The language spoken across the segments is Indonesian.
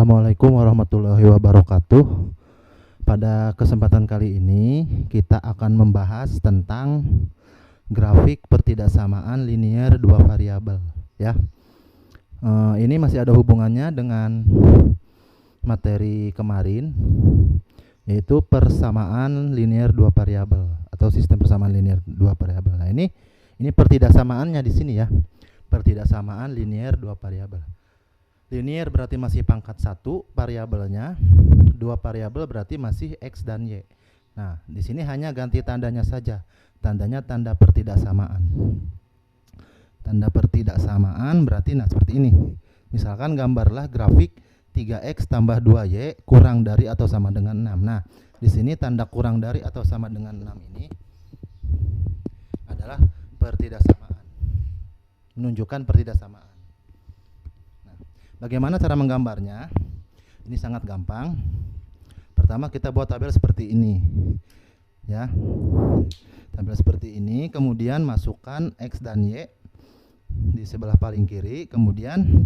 Assalamualaikum warahmatullahi wabarakatuh. Pada kesempatan kali ini kita akan membahas tentang grafik pertidaksamaan linear dua variabel ya. Ini masih ada hubungannya dengan materi kemarin, yaitu persamaan linear dua variabel atau sistem persamaan linear dua variabel. Nah, ini pertidaksamaannya di sini ya. Pertidaksamaan linear dua variabel. Linear berarti masih pangkat 1 variabelnya, dua variabel berarti masih X dan Y. Nah, di sini hanya ganti tandanya saja. Tandanya tanda pertidaksamaan. Tanda pertidaksamaan berarti seperti ini. Misalkan gambarlah grafik 3X tambah 2Y kurang dari atau sama dengan 6. Nah, di sini tanda kurang dari atau sama dengan 6 ini adalah pertidaksamaan. Menunjukkan pertidaksamaan. Bagaimana cara menggambarnya? Ini sangat gampang. Pertama kita buat tabel seperti ini, ya. Tabel seperti ini, kemudian masukkan X dan Y di sebelah paling kiri, kemudian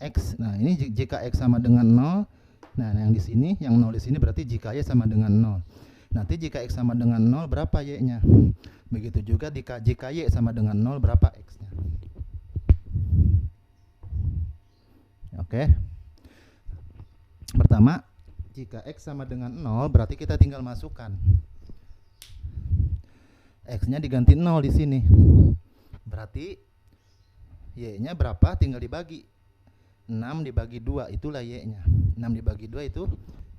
X. Nah, ini jika X sama dengan 0, nah yang di sini, yang 0 di sini berarti jika Y sama dengan 0. Nanti jika X sama dengan 0 berapa Y-nya? Begitu juga jika Y sama dengan 0 berapa X-nya? Oke. Pertama, jika X sama dengan 0 berarti kita tinggal masukkan X-nya diganti 0 di sini. Berarti Y-nya berapa? Tinggal dibagi. 6 dibagi 2 itulah Y-nya. 6 dibagi 2 itu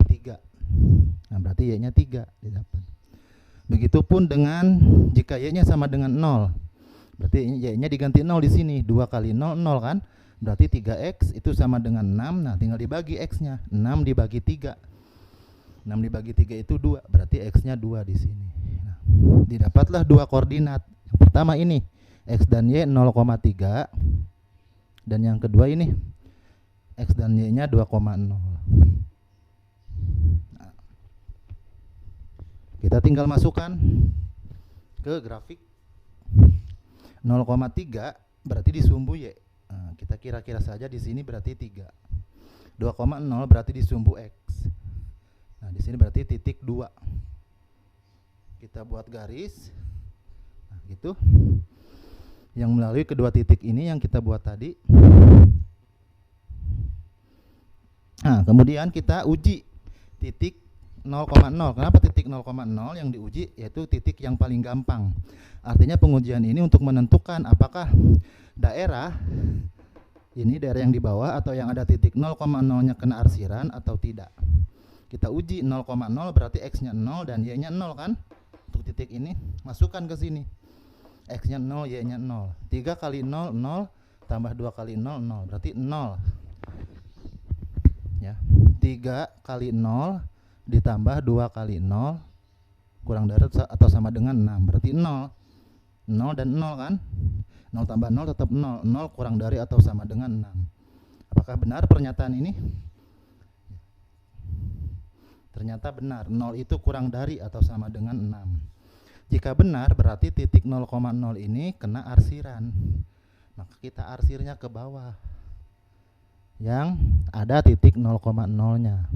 3. Nah, berarti Y-nya 3 didapat. Begitupun dengan jika Y-nya sama dengan 0. Berarti Y-nya diganti 0 di sini. 2 kali 0 0 kan? Berarti 3X itu sama dengan 6. Nah, tinggal dibagi X-nya. 6 dibagi 3. 6 dibagi 3 itu 2. Berarti X-nya 2 di sini. Nah, didapatlah dua koordinat. Yang pertama ini X dan Y 0,3. Dan yang kedua ini X dan Y-nya 2,0. Nah, kita tinggal masukkan ke grafik. 0,3 berarti disumbu Y. Nah, kita kira-kira saja di sini berarti 3. 2,0 berarti disumbu X. Nah, di sini berarti titik 2. Kita buat garis. Nah, gitu. Yang melalui kedua titik ini yang kita buat tadi. Nah, kemudian kita uji titik 0,0. Kenapa titik 0,0 yang diuji? Yaitu titik yang paling gampang. Artinya pengujian ini untuk menentukan apakah daerah yang di bawah atau yang ada titik 0,0-nya kena arsiran atau tidak. Kita uji 0,0 berarti X-nya 0 dan Y-nya 0 kan? Untuk titik ini masukkan ke sini. X-nya 0, Y-nya 0. 3 kali 0 0 tambah 2 kali 0 0 berarti 0. Ya. 3 kali 0 ditambah 2 kali 0 kurang dari atau sama dengan 6 berarti 0. 0 dan 0 kan? 0 tambah 0 tetap 0. 0 kurang dari atau sama dengan 6. Apakah benar pernyataan ini? Ternyata benar. 0 itu kurang dari atau sama dengan 6. Jika benar berarti titik 0,0 ini kena arsiran. Maka kita arsirnya ke bawah. Yang ada titik 0,0-nya.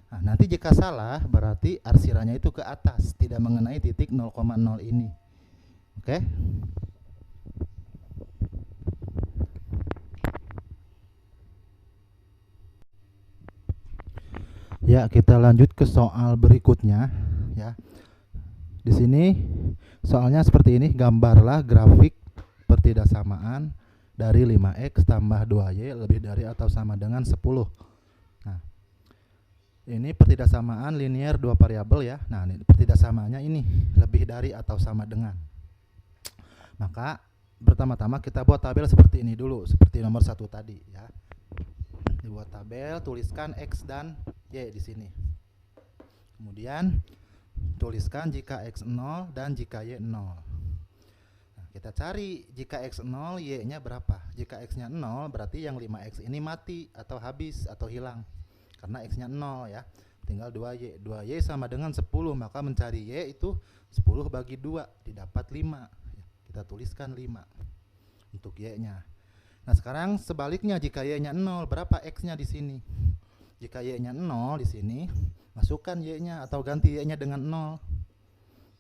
Nah, nanti jika salah berarti arsirannya itu ke atas, tidak mengenai titik 0,0 ini. Oke? Ya, kita lanjut ke soal berikutnya ya. Di sini soalnya seperti ini, gambarlah grafik pertidaksamaan dari 5X tambah 2Y lebih dari atau sama dengan 10. Nah, ini pertidaksamaan linear dua variabel ya. Nah, ini pertidaksamaannya ini lebih dari atau sama dengan. Maka pertama-tama kita buat tabel seperti ini dulu, seperti nomor 1 tadi ya. Dibuat tabel, tuliskan X dan Y di sini. Kemudian tuliskan jika X 0 dan jika Y 0. Nah, kita cari jika X 0, Y-nya berapa? Jika X-nya 0 berarti yang 5X ini mati atau habis atau hilang. Karena X-nya 0 ya. Tinggal 2Y. 2Y sama dengan 10, maka mencari Y itu 10 bagi 2 didapat 5. Kita tuliskan 5 untuk Y-nya. Nah, sekarang sebaliknya jika y-nya 0, berapa x-nya di sini? Jika y-nya 0 di sini, masukkan y-nya atau ganti y-nya dengan 0.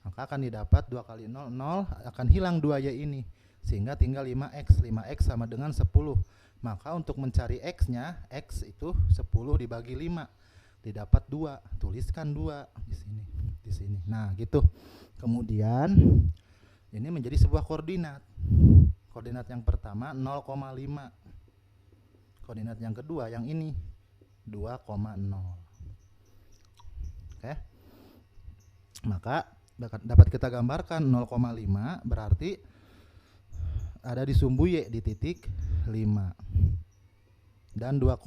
Maka akan didapat 2 kali 0, 0 akan hilang 2y ini. Sehingga tinggal 5x. 5x sama dengan 10. Maka untuk mencari x-nya, x itu 10 dibagi 5. Didapat 2. Tuliskan 2 di sini. Di sini. Nah, gitu. Kemudian ini menjadi sebuah koordinat. Koordinat yang pertama 0,5. Koordinat yang kedua yang ini 2,0. Oke. Maka dapat kita gambarkan 0,5 berarti ada di sumbu y di titik 5. Dan 2,0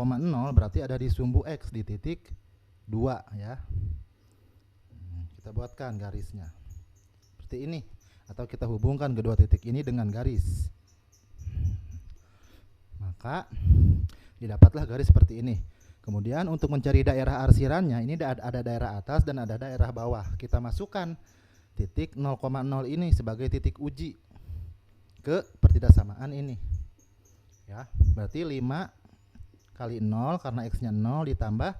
berarti ada di sumbu x di titik 2 ya. Kita buatkan garisnya. Seperti ini. Atau kita hubungkan kedua titik ini dengan garis. Maka didapatlah garis seperti ini. Kemudian untuk mencari daerah arsirannya, ini ada daerah atas dan ada daerah bawah. Kita masukkan titik 0,0 ini sebagai titik uji ke pertidaksamaan ini. Ya, berarti 5 kali 0 karena x-nya 0 ditambah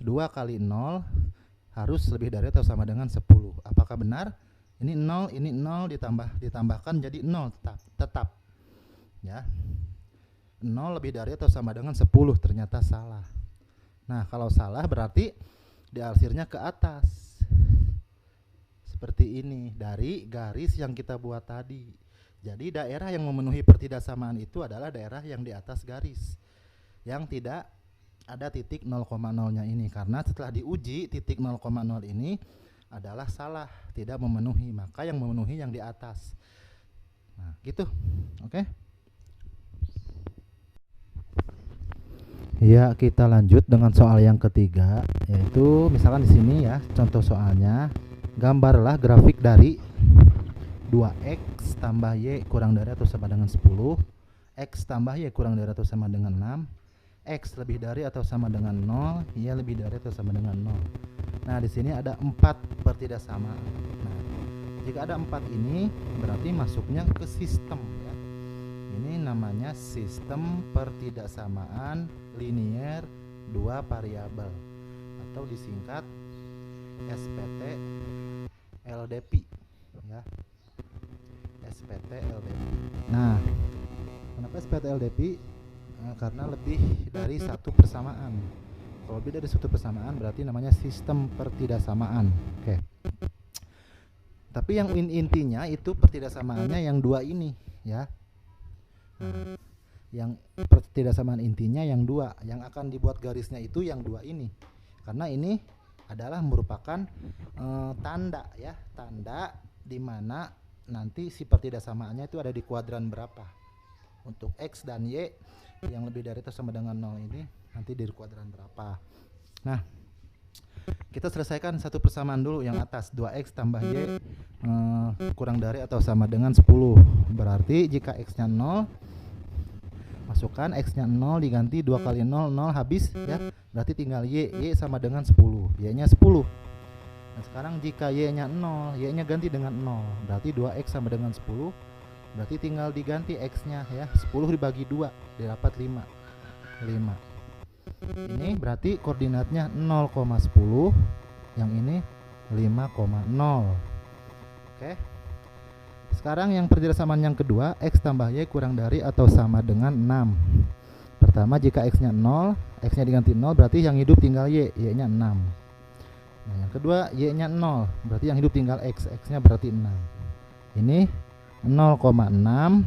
2 kali 0 harus lebih dari atau sama dengan 10. Apakah benar? Ini 0 ditambahkan jadi 0 tetap. Ya. 0 lebih dari atau sama dengan 10, ternyata salah. Nah, kalau salah berarti diarsirnya ke atas. Seperti ini dari garis yang kita buat tadi. Jadi daerah yang memenuhi pertidaksamaan itu adalah daerah yang di atas garis. Yang tidak ada titik 0,0-nya ini. Karena setelah diuji titik 0,0 ini adalah salah, tidak memenuhi. Maka yang memenuhi yang di atas. Nah, gitu. Oke. Ya, kita lanjut dengan soal yang ketiga, yaitu misalkan di sini ya, contoh soalnya, gambarlah grafik dari 2x tambah y kurang dari atau sama dengan 10, x tambah y kurang dari atau sama dengan 6, x lebih dari atau sama dengan 0, y lebih dari atau sama dengan 0. Nah, di sini ada 4 pertidaksamaan. Nah, jika ada 4 ini berarti masuknya ke sistem ya. Ini namanya sistem pertidaksamaan linier 2 variabel atau disingkat SPT LDP ya. SPT LDP. Nah, kenapa SPT LDP? Karena lebih dari satu persamaan. Kalau lebih dari satu persamaan berarti namanya sistem pertidaksamaan. Oke. Tapi yang intinya itu pertidaksamaannya yang dua ini ya. Nah, yang pertidaksamaan intinya yang dua, yang akan dibuat garisnya itu yang dua ini, karena ini adalah merupakan tanda ya, tanda di mana nanti si pertidaksamaannya itu ada di kuadran berapa. Untuk x dan y yang lebih dari atau sama dengan 0 ini nanti di kuadran berapa. Nah, kita selesaikan satu persamaan dulu yang atas, 2x tambah y kurang dari atau sama dengan 10. Berarti jika x-nya 0, masukkan x-nya 0 diganti 2 kali 0, 0 habis ya. Berarti tinggal y sama dengan 10. Y-nya 10. Nah, sekarang jika y-nya 0, y-nya ganti dengan 0. Berarti 2x sama dengan 10. Berarti tinggal diganti x-nya ya. 10 dibagi 2 didapat 5. Ini berarti koordinatnya 0,10. Yang ini 5,0. Oke. Sekarang yang pertidaksamaan yang kedua, x tambah y kurang dari atau sama dengan 6. Pertama, jika x-nya 0, x-nya diganti 0, berarti yang hidup tinggal y, y-nya 6. Nah, yang kedua, y-nya 0, berarti yang hidup tinggal x, x-nya berarti 6. Ini 0,6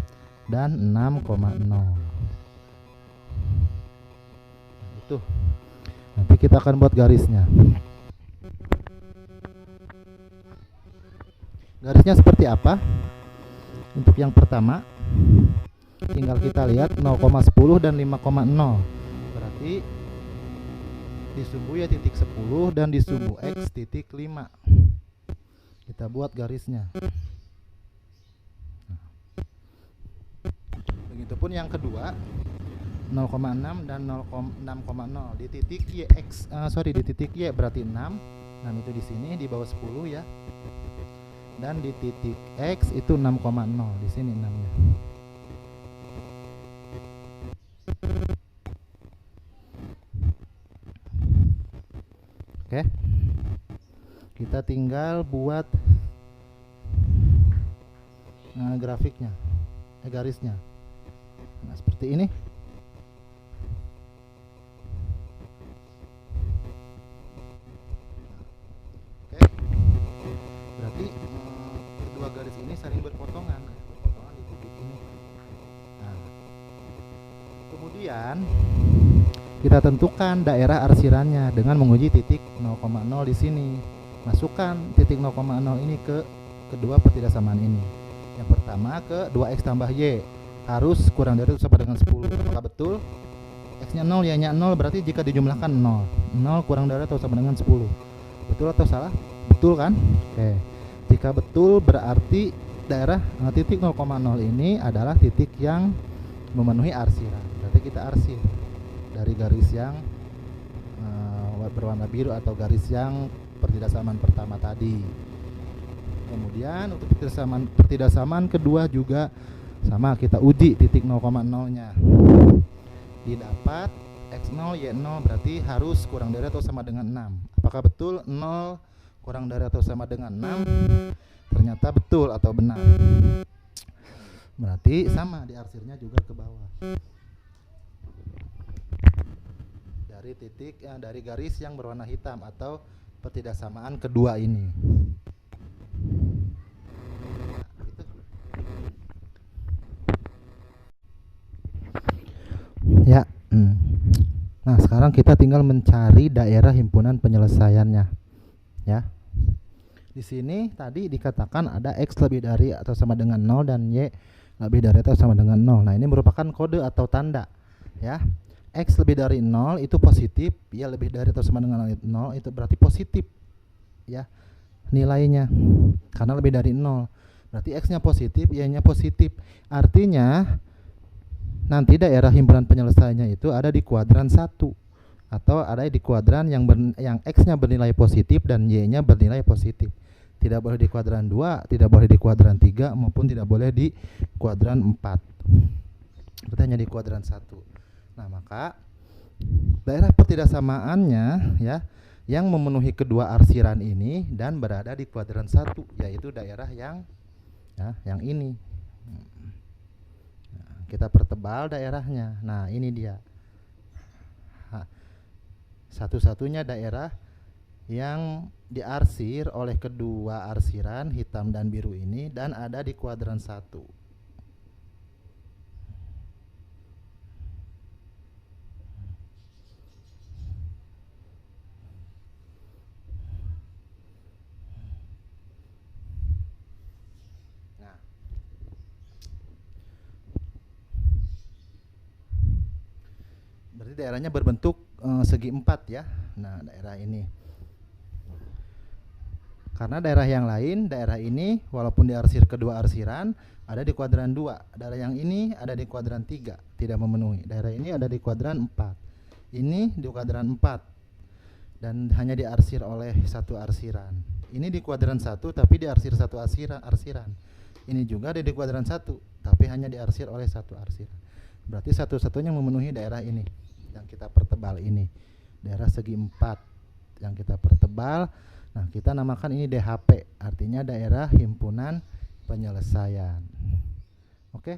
dan 6,0. Nah, itu. Nanti kita akan buat garisnya. Garisnya seperti apa? Untuk yang pertama, tinggal kita lihat 0,10 dan 5,0. Berarti di sumbu y titik 10 dan di sumbu x titik 5. Kita buat garisnya. Begitupun yang kedua, 0,6 dan 6,0 di titik y di titik y berarti 6. 6 itu di sini di bawah 10 ya. Dan di titik x itu 6,0, di sini 6-nya. Kita tinggal buat grafiknya, garisnya. Nah, seperti ini. Oke. Berarti kedua garis ini saling berpotongan di titik ini. Nah, kemudian kita tentukan daerah arsirannya dengan menguji titik 0,0 di sini. Masukkan titik 0,0 ini ke kedua pertidaksamaan ini. Yang pertama ke 2x tambah y harus kurang dari atau sama dengan 10. Apakah betul? X-nya 0, y-nya 0, berarti jika dijumlahkan 0. 0 kurang dari atau sama dengan 10. Betul atau salah? Betul kan? Oke. Jika betul berarti daerah titik 0,0 ini adalah titik yang memenuhi arsiran. Berarti kita arsir dari garis yang berwarna biru atau garis yang pertidaksamaan pertama tadi. Kemudian untuk pertidaksamaan kedua juga sama, kita uji titik 0,0-nya. Didapat x0 y0 berarti harus kurang dari atau sama dengan 6. Apakah betul 0 kurang dari atau sama dengan 6? Ternyata betul atau benar. Berarti sama, diarsirnya juga ke bawah. Dari titik dari garis yang berwarna hitam atau pertidaksamaan kedua ini. Ya. Nah, sekarang kita tinggal mencari daerah himpunan penyelesaiannya. Ya. Di sini tadi dikatakan ada x lebih dari atau sama dengan 0 dan y lebih dari atau sama dengan 0. Nah, ini merupakan kode atau tanda, ya. X lebih dari 0 itu positif, y lebih dari atau sama dengan 0 itu berarti positif, ya, nilainya. Karena lebih dari 0. Berarti x-nya positif, y-nya positif. Artinya nanti daerah himpunan penyelesaiannya itu ada di kuadran 1 atau ada di kuadran yang x-nya bernilai positif dan y-nya bernilai positif. Tidak boleh di kuadran 2, tidak boleh di kuadran 3 maupun tidak boleh di kuadran 4. Berarti hanya di kuadran 1. Nah, maka daerah pertidaksamaannya, ya, yang memenuhi kedua arsiran ini dan berada di kuadran 1, yaitu daerah yang yang ini. Nah, kita pertebal daerahnya. Nah, ini dia. Satu-satunya daerah yang diarsir oleh kedua arsiran hitam dan biru ini dan ada di kuadran 1. Nah, berarti daerahnya berbentuk segi 4, ya. Nah, daerah ini. Karena daerah yang lain, daerah ini walaupun diarsir kedua arsiran ada di kuadran 2. Daerah yang ini ada di kuadran 3, tidak memenuhi. Daerah ini ada di kuadran 4. Ini di kuadran 4 dan hanya diarsir oleh satu arsiran. Ini di kuadran 1 tapi diarsir satu arsiran. Ini juga ada di kuadran 1 tapi hanya diarsir oleh satu arsiran. Berarti satu-satunya memenuhi daerah ini yang kita pertebal ini. Daerah segi 4 yang kita pertebal. Nah, kita namakan ini DHP, artinya daerah himpunan penyelesaian. Oke.